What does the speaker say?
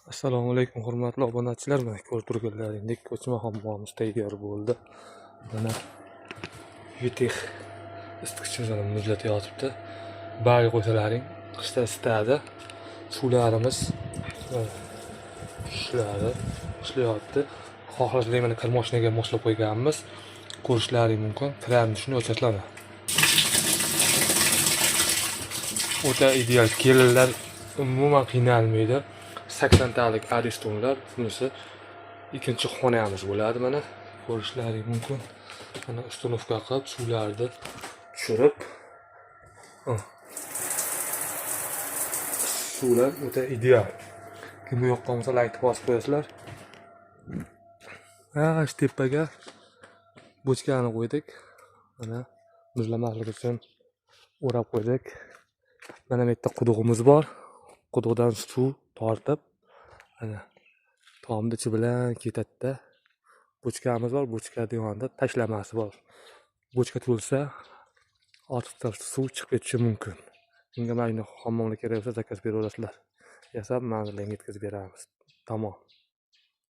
Assalomu alaykum hurmatli obunachilar. Mana ko'rib turganlaringdek ko'chma hammomimiz tayyor bo'ldi. Mana yutix isitgichimiz mana muzlatib yotibdi. Bari qo'shalaring qishda isitadi. Suvlarimiz ishlayapti. Xohlasanglar mana kir mashinaga moslab qo'yganmiz. Ko'rishlaring mumkin. Kranni shuni o'chiradi. O'ta ideal. Kelinlar umuman qiynalmaydi. 80 talik aristonlar, bunisi ikkinchi xonamiz bo'ladi. Mana ko'rishlaring mumkin. Mana ustunovka qilib suvlarni tushirib, suvlar o'ta ideal. Bu yoqqa bo'lsa laytni bosib qo'yasizlar. Shu tepaga bochkani qo'ydik. Mana muzlamaslik uchun o'rab qo'ydik. Mana bu yerda qudug'imiz bor. Quduqdan suv tortib, mana tomni ichi bilan ketadi. Bochkamiz bor, bochka yonida tashlamasi bor. Bochka to'lsa, ortiqcha suv chiqib ketishi mumkin. Bunga mayli hammomga kerak bo'lsa zakaz bera olasizlar. Yasab manzilga yetkazib beramiz. Tamom.